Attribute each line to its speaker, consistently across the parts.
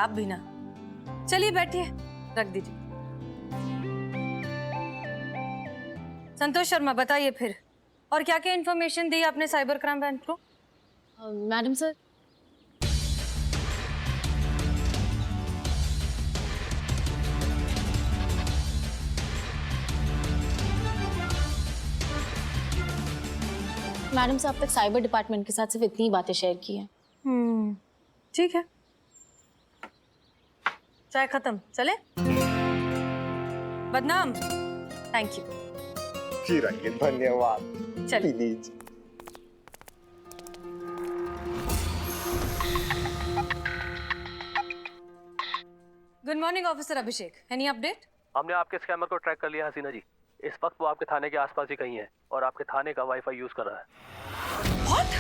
Speaker 1: आप भी ना। चलिए बैठिए, रख दीजिए। संतोष शर्मा, बताइए फिर और क्या क्या इन्फॉर्मेशन दी आपने साइबर क्राइम ब्रांच को?
Speaker 2: मैडम सर, मैडम से अब तक साइबर डिपार्टमेंट के साथ सिर्फ इतनी ही बातें शेयर की हैं।
Speaker 1: ठीक है, चाय खत्म, चले? बदनाम, थैंक यू।
Speaker 3: जी रंगीन, धन्यवाद।
Speaker 1: चलिए।
Speaker 3: Please.
Speaker 1: Good morning officer Abhishek, any update?
Speaker 4: हमने आपके स्कैमर को ट्रैक कर लिया हसीना जी। इस वक्त वो आपके थाने के आसपास ही कहीं है और आपके थाने का वाईफाई यूज कर रहा है।
Speaker 1: What?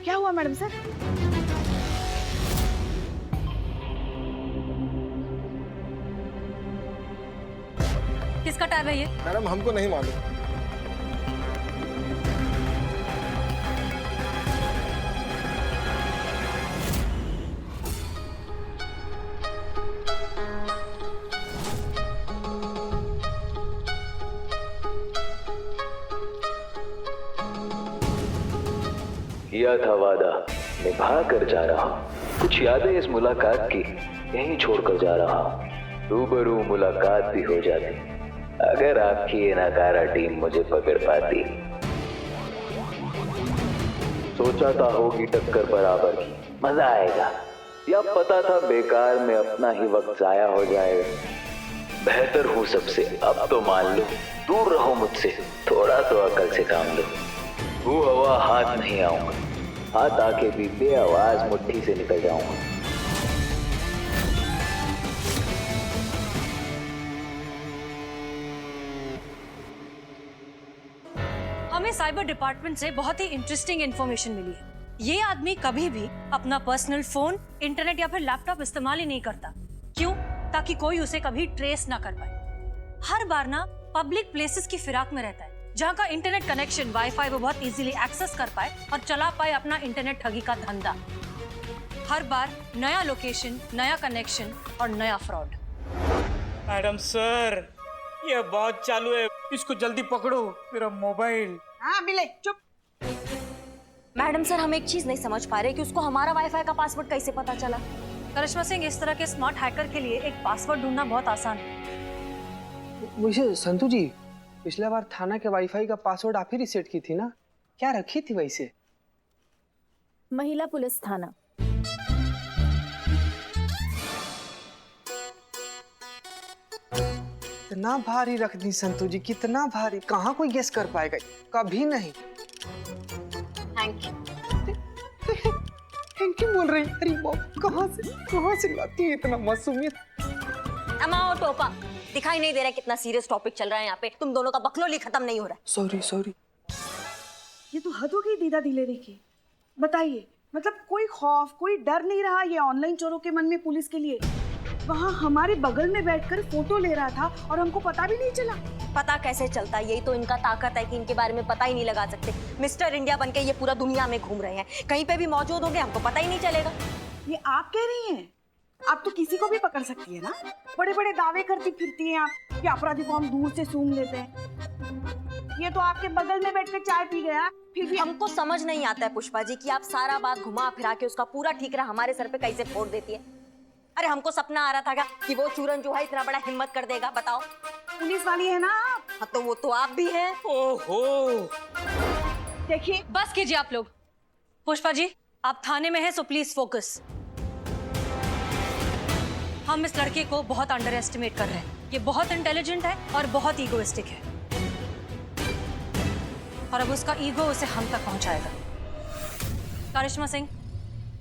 Speaker 5: क्या हुआ मैडम सर?
Speaker 1: किसका टैब है ये?
Speaker 3: मैडम हमको नहीं मालूम।
Speaker 6: किया था वादा निभा कर जा रहा, कुछ यादें इस मुलाकात की यहीं छोड़कर जा रहा। रूबरू मुलाकात भी हो जाती अगर आपकी ये नकारा टीम मुझे पकड़ पाती। सोचा था होगी टक्कर बराबर की, मजा आएगा, या पता था बेकार में अपना ही वक्त जाया हो जाएगा। बेहतर हूँ सबसे अब तो मान लो, दूर रहो मुझसे, थोड़ा तो अकल से काम लो। वो हवा हाथ नहीं आऊंगा, हाथ आके भी बेआवाज मुट्ठी से निकल जाऊंगा।
Speaker 1: हमें साइबर डिपार्टमेंट से बहुत ही इंटरेस्टिंग इंफॉर्मेशन मिली है। ये आदमी कभी भी अपना पर्सनल फोन, इंटरनेट या फिर लैपटॉप इस्तेमाल ही नहीं करता। क्यों? ताकि कोई उसे कभी ट्रेस ना कर पाए। हर बार ना पब्लिक प्लेसेस की फिराक में रहता है, जहाँ का इंटरनेट कनेक्शन, वाईफाई वो बहुत इजीली एक्सेस कर पाए और चला पाए अपना इंटरनेट ठगी का धंधा। हर बार नया लोकेशन, नया कनेक्शन और नया फ्रॉड।
Speaker 7: मैडम सर, ये बहुत चालू है, इसको जल्दी पकड़ो, मेरा मोबाइल।
Speaker 5: हाँ बिले चुप।
Speaker 2: मैडम सर, हम एक चीज नहीं समझ पा रहे कि उसको हमारा वाईफाई का पासवर्ड कैसे पता चला।
Speaker 1: करिश्मा सिंह, इस तरह के स्मार्ट हैकर के लिए एक पासवर्ड ढूंढना बहुत आसान है।
Speaker 8: वैसे संतू जी, पिछला बार थाना के वाईफाई का पासवर्ड आप ही रिसेट की थी ना? क्या रखी थी वैसे?
Speaker 2: महिला पुलिस थाना।
Speaker 8: कितना भारी रख दी संतू जी, कितना भारी। कहाँ कोई गेस कर पाएगा? कभी नहीं।
Speaker 2: Thank you.
Speaker 8: थैंक यू बोल रही? अरे बाप, कहाँ से लाती है इतना मासूमियत?
Speaker 2: अमाओ टोपा, दिखाई नहीं दे रहा कितना सीरियस टॉपिक चल रहा है यहाँ पे। तुम दोनों का बकलोली खत्म नहीं हो रहा है।
Speaker 8: सॉरी।
Speaker 5: ये तो हद हो गई दीदा दिलेरी की। बताइए, मतलब कोई खौफ, कोई डर नहीं रहा ये ऑनलाइन चोरों के मन में पुलिस के लिए? वहाँ हमारे बगल में बैठकर फोटो ले रहा था और हमको पता भी नहीं चला।
Speaker 2: पता कैसे चलता? यही तो इनका ताकत है कि इनके बारे में पता ही नहीं लगा सकते। मिस्टर इंडिया बनके ये पूरा दुनिया में घूम रहे हैं, कहीं पे भी मौजूद होंगे हमको पता ही नहीं चलेगा।
Speaker 5: ये आप कह रही हैं? आप तो किसी को भी पकड़ सकती है ना। बड़े बड़े दावे करती फिरती हैं आप कि अपराधी को हम दूर से सूंघ लेते हैं। ये तो आपके बगल में बैठकर चाय पी गया, फिर भी
Speaker 2: हमको समझ नहीं आता है पुष्पा जी कि आप सारा बात घुमा फिरा के उसका पूरा ठीकरा हमारे सर पे कैसे फोड़ देती है। अरे हमको सपना आ रहा था क्या कि वो चूरन जो है इतना बड़ा हिम्मत कर देगा? बताओ।
Speaker 5: पुलिस वाली है ना आप।
Speaker 2: हाँ तो वो तो आप भी हैं।
Speaker 7: ओहो,
Speaker 5: देखिए,
Speaker 1: बस कीजिए आप लोग। पुष्पा जी, आप थाने में हैं, सो प्लीज फोकस। हम इस लड़के को बहुत अंडर एस्टिमेट कर रहे हैं। ये बहुत इंटेलिजेंट है और बहुत ईगोइस्टिक है, और अब उसका ईगो उसे हम तक पहुंचाएगा। करिश्मा सिंह,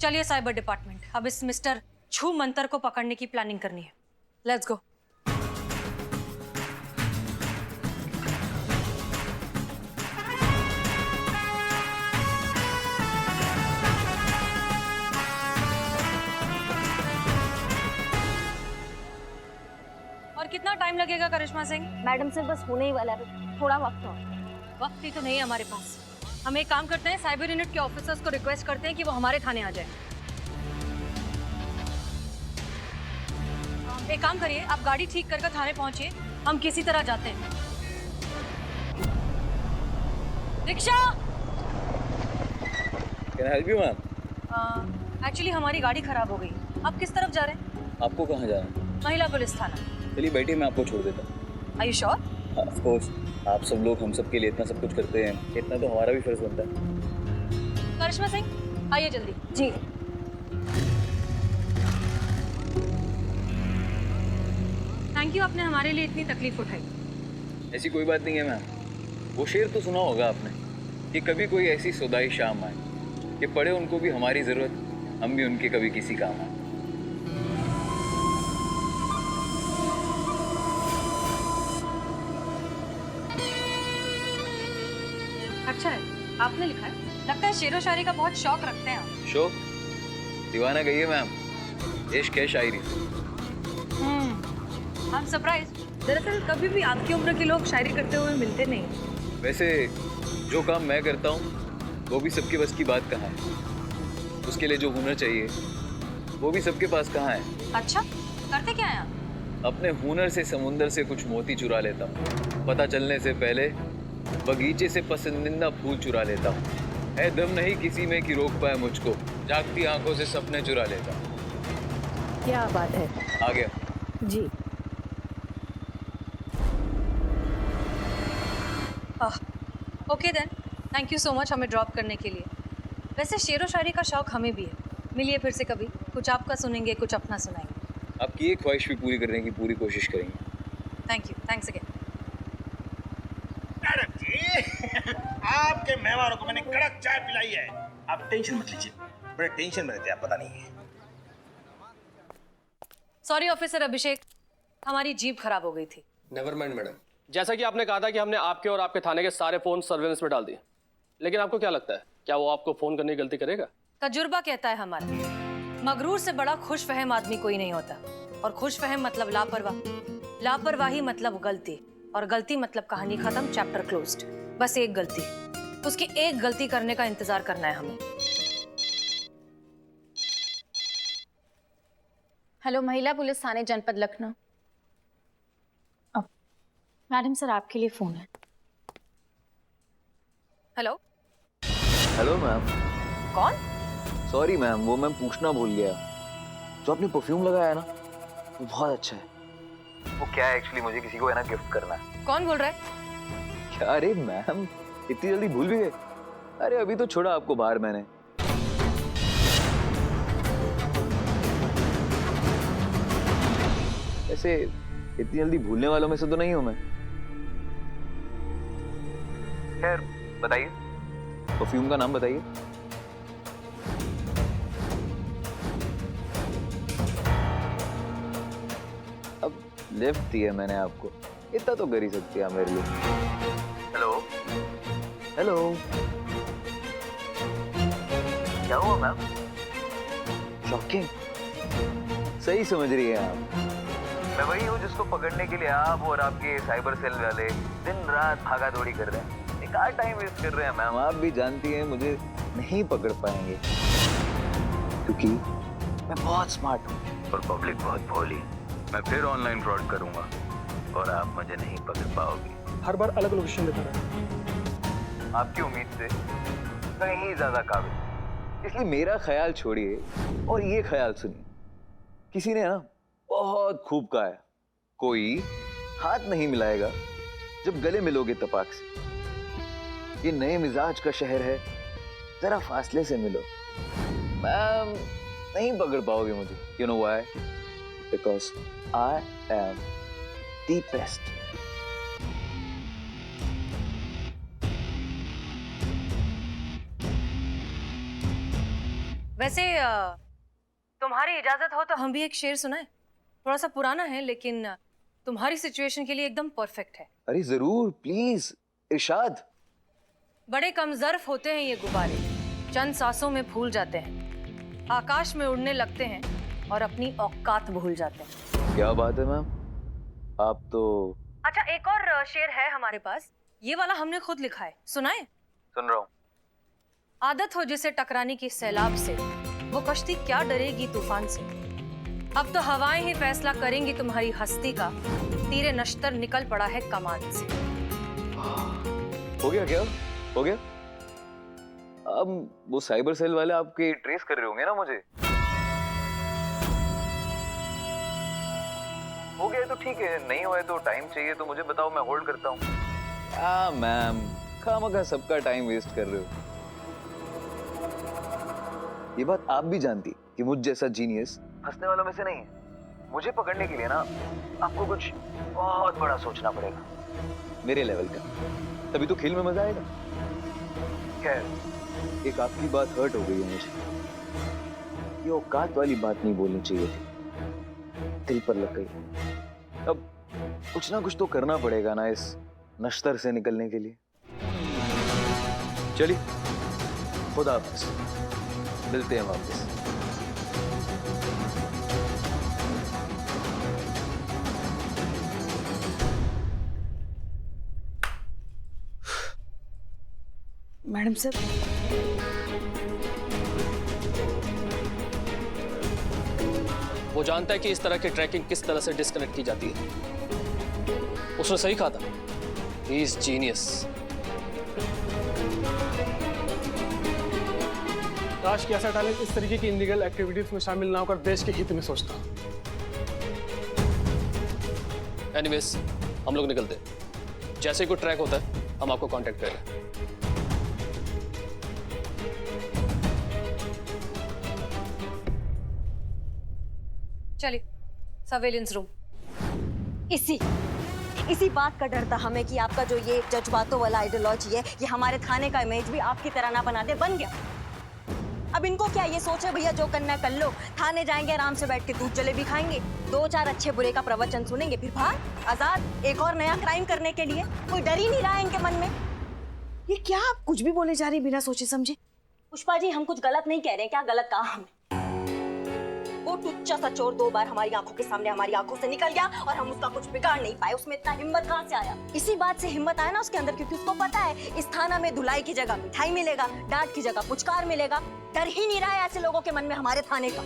Speaker 1: चलिए साइबर डिपार्टमेंट। अब इस मिस्टर छू मंतर को पकड़ने की प्लानिंग करनी है। Let's go. और कितना टाइम लगेगा करिश्मा सिंह?
Speaker 2: मैडम सर बस होने ही वाला है, थोड़ा वक्त और।
Speaker 1: वक्त ही तो नहीं है हमारे पास। हम एक काम करते हैं, साइबर यूनिट के ऑफिसर्स को रिक्वेस्ट करते हैं कि वो हमारे थाने आ जाए। एक काम करिए, आप गाड़ी ठीक करके थाने पहुंचिए, हम किसी तरह जाते हैं। Rickshaw!
Speaker 6: Can I help you, ma'am?
Speaker 1: Actually हमारी गाड़ी खराब हो गई। आप किस तरफ जा रहे हैं?
Speaker 6: आपको कहाँ जाना है?
Speaker 1: महिला पुलिस थाना।
Speaker 6: चलिए बैठिए, मैं आपको छोड़ देता हूँ।
Speaker 1: Are you sure?
Speaker 6: Of course, आप सब लोग हम सब के लिए इतना सब कुछ करते हैं, इतना तो हमारा भी फर्ज बनता है।
Speaker 1: करिश्मा सिंह आइए जल्दी।
Speaker 2: जी।
Speaker 1: थैंक यू, आपने हमारे लिए इतनी तकलीफ उठाई।
Speaker 6: ऐसी कोई बात नहीं है मैम। वो शेर तो सुना होगा आपने कि कभी कोई ऐसी सुदाई शाम आए कि पड़े उनको भी हमारी जरूरत, हम भी उनके कभी किसी काम आए।
Speaker 1: अच्छा है, आपने लिखा है। लगता है शेरो शायरी का बहुत शौक रखते हैं आप।
Speaker 6: शौक? दीवाना गई है मैम, इश्क है शायरी।
Speaker 1: I am surprise. दरअसल कभी भी आपकी उम्र के लोग शायरी करते हुए मिलते नहीं।
Speaker 6: वैसे जो काम मैं करता हूँ वो भी सबके बस की बात कहाँ है। उसके लिए जो हुनर चाहिए वो भी सबके पास कहाँ है।
Speaker 1: अच्छा, करते क्या हैं आप?
Speaker 6: अपने हुनर से समुंदर से कुछ मोती चुरा लेता हूँ, पता चलने से पहले बगीचे से पसंदीदा फूल चुरा लेता हूँ। है दम नहीं किसी में कि रोक पाए मुझको, जागती आंखों से सपने चुरा लेता हूँ।
Speaker 1: क्या बात है।
Speaker 6: आ गया
Speaker 1: जी। Okay then, thank you so much हमें ड्रॉप करने के लिए। वैसे शेरो शायरी का शौक हमें भी है। मिलिए फिर से कभी, कुछ आपका सुनेंगे, कुछ अपना सुनाएंगे।
Speaker 6: आपकी एक ख्वाहिश भी पूरी करने की पूरी कोशिश करेंगे।
Speaker 1: Thank you, thanks again.
Speaker 9: Madam जी, आपके मेहमानों को मैंने कड़क चाय पिलाई है। आप टेंशन मत लीजिए, बड़े टेंशन में रहते हैं आप, पता नहीं है।
Speaker 1: सॉरी ऑफिसर अभिषेक, हमारी जीप खराब हो गई थी।
Speaker 4: Never mind madam. जैसा कि आपने कहा था कि हमने आपके और आपके थाने के सारे फोन सर्वेलेंस में डाल दिए, लेकिन आपको क्या लगता है, क्या वो आपको फोन करने की गलती करेगा?
Speaker 1: तजुर्बा कहता है हमारा, मगरूर से बड़ा खुश फहम आदमी कोई नहीं होता। और खुश फहम मतलब लापरवाह, लापरवाही मतलब गलती, और गलती मतलब कहानी खत्म, चैप्टर क्लोज्ड। बस एक गलती, उसकी एक गलती करने का इंतजार करना है हमें।
Speaker 10: हेलो, महिला पुलिस थाने जनपद लखनऊ। मैडम सर आपके लिए फोन है।
Speaker 1: हेलो।
Speaker 6: Hello ma'am.
Speaker 1: कौन?
Speaker 6: सॉरी मैम, वो मैं पूछना भूल गया, जो आपने परफ्यूम लगाया है ना वो बहुत अच्छा है। वो क्या है एक्चुअली, मुझे किसी को है ना गिफ्ट करना है।
Speaker 1: कौन बोल रहा है?
Speaker 6: क्या? अरे मैम इतनी जल्दी भूल भी गए? अरे अभी तो छोड़ा आपको बाहर मैंने। ऐसे इतनी जल्दी भूलने वालों में से तो नहीं हूं मैं। खैर बताइए, परफ्यूम का नाम बताइए। अब लिफ्ट दिया मैंने आपको, इतना तो कर ही सकती है मेरे लिए। हेलो हेलो, क्या हुआ मैम? शॉकिंग। सही समझ रही है आप। मैं वही हूँ जिसको पकड़ने के लिए आप और आपके साइबर सेल वाले दिन रात भागा दौड़ी कर रहे हैं, बेकार टाइम वेस्ट कर रहे हैं मैम। आप भी जानती हैं मुझे नहीं पकड़ पाएंगे, क्योंकि मैं बहुत स्मार्ट हूँ और पब्लिक बहुत भोली। मैं फिर ऑनलाइन फ्रॉड करूंगा और आप मुझे नहीं पकड़ पाओगे।
Speaker 8: हर बार अलग लोकेशन दिखा रहा है।
Speaker 6: आपकी उम्मीद से कहीं ज्यादा काबिल, इसलिए मेरा ख्याल छोड़िए और ये ख्याल सुनिए। किसी ने ना बहुत खूब कहा है, कोई हाथ नहीं मिलाएगा जब गले मिलोगे तपाक से। ये नए मिजाज का शहर है, जरा फासले से मिलो। मैम नहीं पकड़ पाओगे मुझे। You know why? Because I am the best.
Speaker 1: वैसे तुम्हारी इजाजत हो तो हम भी एक शेर सुनाएं। थोड़ा सा पुराना है लेकिन तुम्हारी सिचुएशन के लिए एकदम परफेक्ट है।
Speaker 6: अरे जरूर, प्लीज इरशाद।
Speaker 1: बड़े कमजर्फ होते हैं ये गुब्बारे, चंद सांसों में फूल जाते हैं, आकाश में उड़ने लगते हैं और अपनी औकात भूल जाते हैं।
Speaker 6: क्या बात है मैम, आप तो
Speaker 1: अच्छा, एक और शेर है हमारे पास, ये वाला हमने खुद लिखा है, सुनाए?
Speaker 6: सुन रहा हूँ।
Speaker 1: आदत हो जिसे टकराने की सैलाब से, वो कश्ती क्या डरेगी तूफान से। अब तो हवाएं ही फैसला करेंगी तुम्हारी हस्ती का, तीरे नश्तर निकल पड़ा है कमान से।
Speaker 6: हो गया क्या? हो गया? अब वो साइबर सेल वाले आपके ट्रेस कर रहे होंगे ना मुझे। हो गया तो ठीक है, नहीं हुआ है तो टाइम चाहिए तो मुझे बताओ, मैं होल्ड करता हूँ। मैम, खामखा सबका टाइम वेस्ट कर रहे हो। ये बात आप भी जानती कि मुझ जैसा जीनियस हंसने वालों में से नहीं है। मुझे पकड़ने के लिए ना आपको कुछ बहुत बड़ा सोचना पड़ेगा, मेरे लेवल का, तभी तो खेल में मजा आएगा। खैर, एक आपकी बात हर्ट हो गई है मुझे। ये औकात वाली बात नहीं बोलनी चाहिए थी, दिल पर लग गई। अब कुछ ना कुछ तो करना पड़ेगा ना इस नश्तर से निकलने के लिए। चलिए, खुदा हाफिज, मिलते हैं वापस।
Speaker 5: मैडम सर,
Speaker 4: वो जानता है कि इस तरह की ट्रैकिंग किस तरह से डिस्कनेक्ट की जाती है। उसने सही कहा था, ही इज जीनियस।
Speaker 8: काश कि ऐसा टैलेंट इस तरीके की इलीगल एक्टिविटीज में शामिल ना होकर देश के हित में सोचता।
Speaker 4: एनीवेज, हम लोग निकलते हैं। जैसे ही कोई ट्रैक होता है हम आपको कांटेक्ट करेंगे।
Speaker 1: चलिए, सर्वेलेंस रूम।
Speaker 2: इसी बात का डर था हमें कि आपका जो ये जज्बातों वाला आइडियोलॉजी है, ये हमारे थाने का इमेज भी आपकी तरह ना बना दे। बन गया। अब इनको क्या ये सोचे भैया जो करना कर लो, थाने जाएंगे आराम से बैठ के दूध जलेबी खाएंगे, 2-4 अच्छे बुरे का प्रवचन सुनेंगे, फिर भाग आजाद एक और नया क्राइम करने के लिए। कोई डर ही नहीं रहा है इनके मन में।
Speaker 5: ये क्या आप कुछ भी बोले जा रही बिना सोचे समझे?
Speaker 2: पुष्पा जी, हम कुछ गलत नहीं कह रहे हैं। क्या गलत कहा हमने? वो टुच्चा सा चोर 2 बार हमारी आंखों के सामने हमारी आंखों से निकल गया और हम उसका कुछ बिगाड़ नहीं पाए। उसमें इतना हिम्मत कहाँ से आया? इसी बात से हिम्मत आया ना उसके अंदर, क्योंकि उसको पता है इस थाना में धुलाई की जगह मिठाई मिलेगा, डांट की जगह पुचकार मिलेगा। डर ही नहीं रहा है ऐसे लोगों के मन में हमारे थाने का।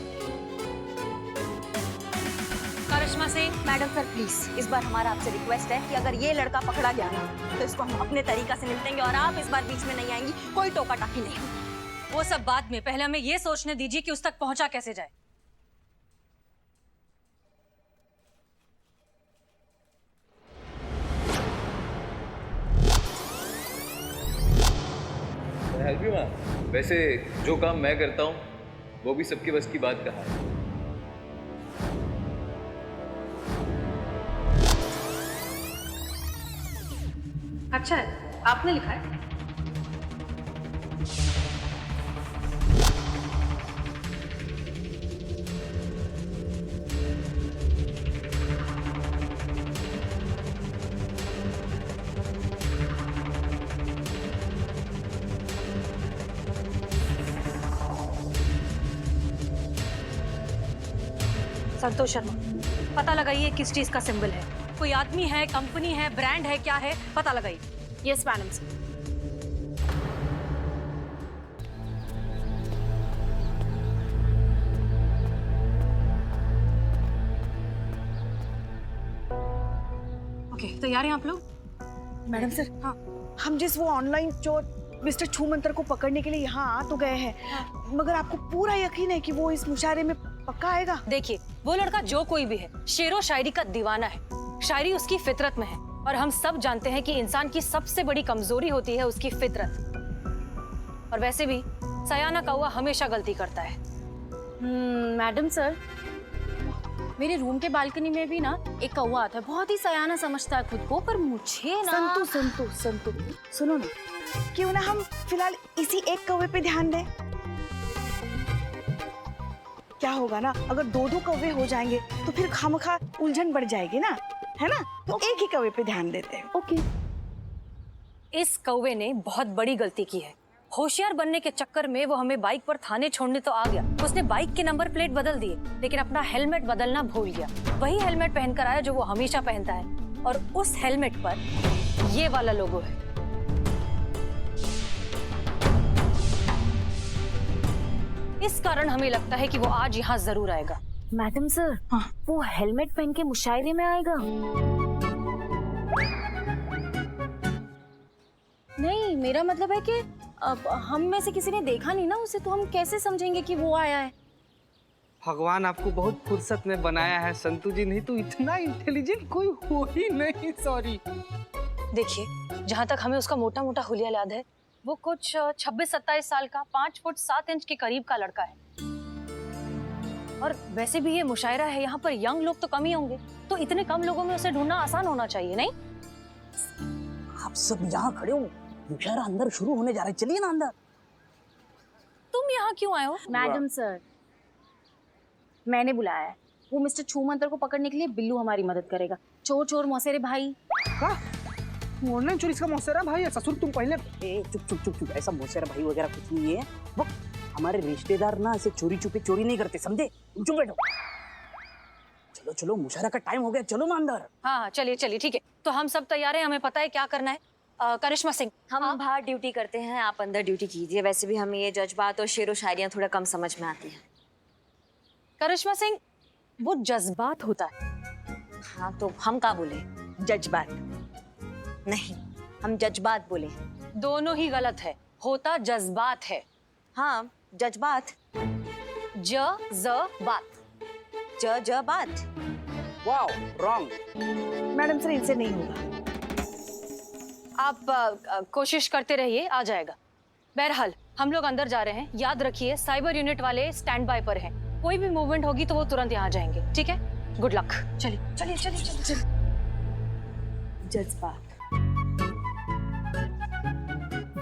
Speaker 1: करिश्मा सिंह,
Speaker 2: मैडम सर प्लीज, इस बार हमारा आपसे रिक्वेस्ट है कि अगर ये लड़का पकड़ा गया ना तो इसको हम अपने तरीका से निपटेंगे और आप इस बार बीच में नहीं आएंगी, कोई टोका टाकी नहीं।
Speaker 1: वो सब बाद में, पहले हमें ये सोचने दीजिए कि उस तक पहुंचा कैसे जाए।
Speaker 6: Help you ma'am. वैसे जो काम मैं करता हूँ वो भी सबके बस की बात कहाँ है।
Speaker 1: अच्छा है, आपने लिखा है? संतोष शर्मा, पता लगाइए किस चीज का सिंबल है। कोई आदमी है, कंपनी है, ब्रांड है, क्या है, पता लगाइए।
Speaker 10: Yes madam sir.
Speaker 1: ओके, तैयार हैं आप लोग?
Speaker 5: मैडम सर, हाँ, हम जिस वो ऑनलाइन चोर मिस्टर छूमंतर को पकड़ने के लिए यहाँ आ तो गए हैं, मगर आपको पूरा यकीन है कि वो इस मुशायरे में पक्का आएगा?
Speaker 1: देखिए, वो लड़का जो कोई भी है, शेरो शायरी का दीवाना है। शायरी उसकी फितरत में है और हम सब जानते हैं कि इंसान की सबसे बड़ी कमजोरी होती है उसकी फितरत। और वैसे भी सयाना कौवा हमेशा गलती करता है।
Speaker 10: मैडम सर, मेरे रूम के बालकनी में भी ना एक कौवा आता है, बहुत ही सयाना समझता है खुद को, पर मुझे ना
Speaker 5: संतु सुनो ना, क्यों ना हम फिलहाल इसी एक कौवे पे ध्यान दें? क्या होगा ना, अगर 2-2 कौवे हो जाएंगे तो फिर खामखा उलझन बढ़ जाएगी ना, है ना? तो एक ही कौवे पे ध्यान देते हैं।
Speaker 10: ओके।
Speaker 1: इस कौवे ने बहुत बड़ी गलती की है होशियार बनने के चक्कर में वो हमें बाइक पर थाने छोड़ने तो आ गया। उसने बाइक के नंबर प्लेट बदल दिए, लेकिन अपना हेलमेट बदलना भूल गया। वही हेलमेट पहनकर आया जो वो हमेशा पहनता है, और उस हेलमेट पर ये वाला लोगो है। इस कारण हमें लगता है कि वो आज यहाँ जरूर आएगा।
Speaker 10: मैडम सर, वो हेलमेट पहन के मुशायरे में आएगा? नहीं, मेरा मतलब है कि अब हम में से किसी ने देखा नहीं ना उसे, तो हम कैसे समझेंगे कि वो आया है?
Speaker 8: भगवान आपको बहुत फुर्सत में बनाया है संतू जी, नहीं तो इतना इंटेलिजेंट कोई हो ही नहीं। सॉरी।
Speaker 1: देखिए, जहाँ तक हमें उसका मोटा मोटा हुलिया याद है, वो कुछ 26-27 साल का, 5 फुट 7 इंच के करीब का लड़का है। और वैसे भी ये मुशायरा है, यहाँ पर यंग लोग तो कम ही होंगे, तो इतने कम लोगों में उसे ढूंढना आसान होना चाहिए, नहीं?
Speaker 11: आप सब यहाँ खड़े हो, मुशायरा अंदर शुरू होने जा रहा है, चलिए ना अंदर।
Speaker 1: तुम यहाँ क्यों आए हो?
Speaker 10: मैडम सर, मैंने बुलाया है। वो मिस्टर छूमंतर को पकड़ने के लिए बिल्लू हमारी मदद करेगा। चोर चोर मौसेरे भाई।
Speaker 8: ऑनलाइन चोरी का मौसेरा भाई है? ससुर तुम पहले।
Speaker 11: चुप चुप चुप चुप, ऐसा मौसेरा भाई वगैरह कुछ नहीं है। वो हमारे रिश्तेदार ना ऐसे चोरी छुपे चोरी नहीं करते, समझे? तुम चुप बैठो। चलो चलो, मुशायरा का टाइम हो गया, चलो ना अंदर।
Speaker 1: हाँ चलिए चलिए, ठीक है। तो हम सब तैयार हैं, हमें पता है क्या करना है। करिश्मा सिंह,
Speaker 2: हम बाहर ड्यूटी करते हैं, आप अंदर ड्यूटी कीजिए। वैसे भी हमें ये जज्बात और शेर व शायरियाँ थोड़ा कम समझ में आती हैं।
Speaker 1: करिश्मा सिंह, वो जज्बात होता है।
Speaker 2: हाँ तो हम क्या बोले? जज्बात नहीं, हम जज्बात बोले।
Speaker 1: दोनों ही गलत है, होता जज्बात है।
Speaker 2: हाँ जज्बात,
Speaker 1: बात।
Speaker 2: बात।
Speaker 11: Wow, wrong.
Speaker 5: मैडम सर, इनसे नहीं होगा।
Speaker 1: आप कोशिश करते रहिए, आ जाएगा। बहरहाल हम लोग अंदर जा रहे हैं। याद रखिए, साइबर यूनिट वाले स्टैंड बाय पर हैं। कोई भी मूवमेंट होगी तो वो तुरंत यहाँ जाएंगे, ठीक है? Good luck. चलिए चलिए चलिए चलिए।
Speaker 2: जज्बात।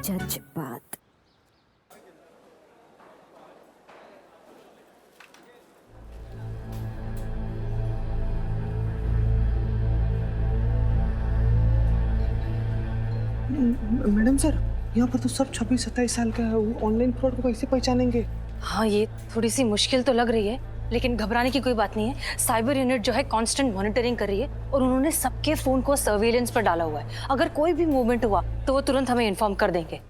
Speaker 10: जज्बात।
Speaker 8: मैडम सर, यहाँ पर तो सब 26-27 साल का है। वो ऑनलाइन फ्रॉड को कैसे पहचानेंगे?
Speaker 1: हाँ, ये थोड़ी सी मुश्किल तो लग रही है, लेकिन घबराने की कोई बात नहीं है। साइबर यूनिट जो है कांस्टेंट मॉनिटरिंग कर रही है, और उन्होंने सबके फोन को सर्वेलेंस पर डाला हुआ है। अगर कोई भी मूवमेंट हुआ तो वो तुरंत हमें इन्फॉर्म कर देंगे।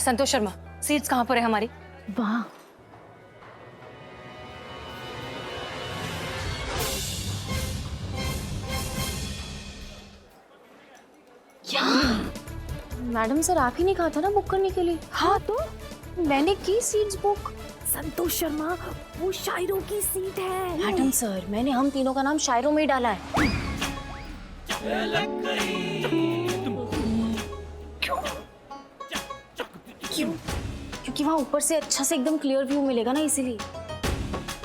Speaker 1: संतोष शर्मा, सीट्स कहाँ पर है हमारी?
Speaker 10: वाह, मैडम सर, आप ही ने कहा था ना बुक करने के लिए? हाँ तो मैंने की सीट्स बुक। संतोष शर्मा, वो शायरों की सीट है। मैडम सर, मैंने हम तीनों का नाम शायरों में ही डाला है। क्यों? क्योंकि वहाँ ऊपर से अच्छा से एकदम क्लियर व्यू मिलेगा ना, इसीलिए।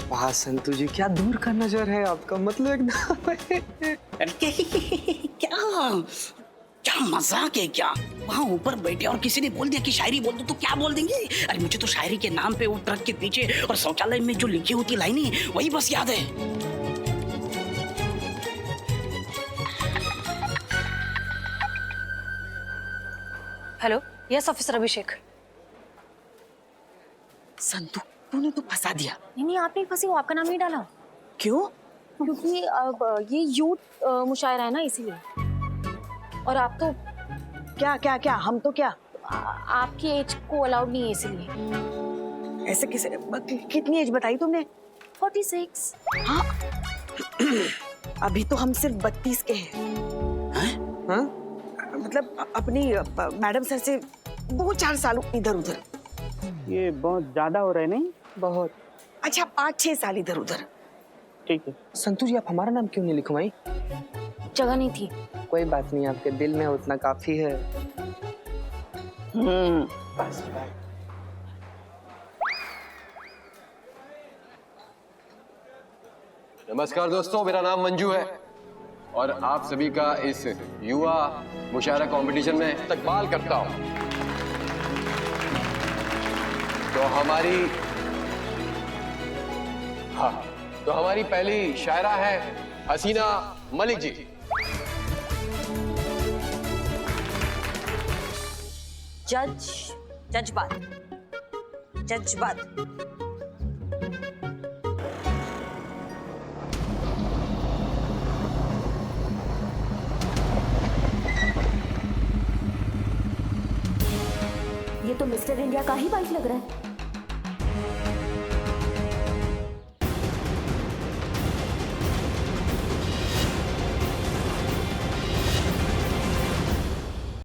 Speaker 8: वाह संतू जी, क्या दूर का नजर है आपका, मतलब एकदम।
Speaker 11: क्या मजाक है क्या? वहाँ ऊपर बैठे और किसी ने बोल दिया कि शायरी बोल दो तो क्या बोल देंगे? अरे मुझे तो शायरी के नाम पे वो ट्रक के पीछे और शौचालय में जो लिखी होती लाइनें, वही बस याद है।
Speaker 1: हेलो, यस ऑफिसर अभिषेक।
Speaker 11: संतू, तूने तो फंसा दिया।
Speaker 10: नहीं, आप नहीं फंसी, वो आपका नाम ही डाला।
Speaker 11: क्यों?
Speaker 10: क्योंकि अब ये यूथ मुशायरा है ना, इसीलिए। और आप तो
Speaker 5: क्या क्या क्या, हम तो क्या?
Speaker 10: आपकी एज को अलाउड नहीं है, इसीलिए।
Speaker 5: ऐसे किसे? कितनी एज बताई तुमने?
Speaker 10: 46।
Speaker 5: हाँ अभी तो हम सिर्फ 32 के हैं। हाँ? मतलब अपनी मैडम सर से 2-4 साल इधर उधर।
Speaker 7: ये बहुत ज्यादा हो रहा है, नहीं?
Speaker 8: बहुत।
Speaker 5: अच्छा, 5-6 साल इधर उधर।
Speaker 7: ठीक है।
Speaker 8: संतू जी, आप हमारा नाम क्यों नहीं लिखवाई?
Speaker 10: जगह नहीं थी।
Speaker 8: कोई बात नहीं, आपके दिल में उतना काफी है।
Speaker 12: नमस्कार दोस्तों, मेरा नाम मंजू है और आप सभी का इस युवा मुशायरा कंपटीशन में इस्तकबाल करता हूं। तो हमारी पहली शायरा है हसीना मलिक जी।
Speaker 2: जज्बात।
Speaker 10: ये तो मिस्टर इंडिया का ही बाइक लग रहा है।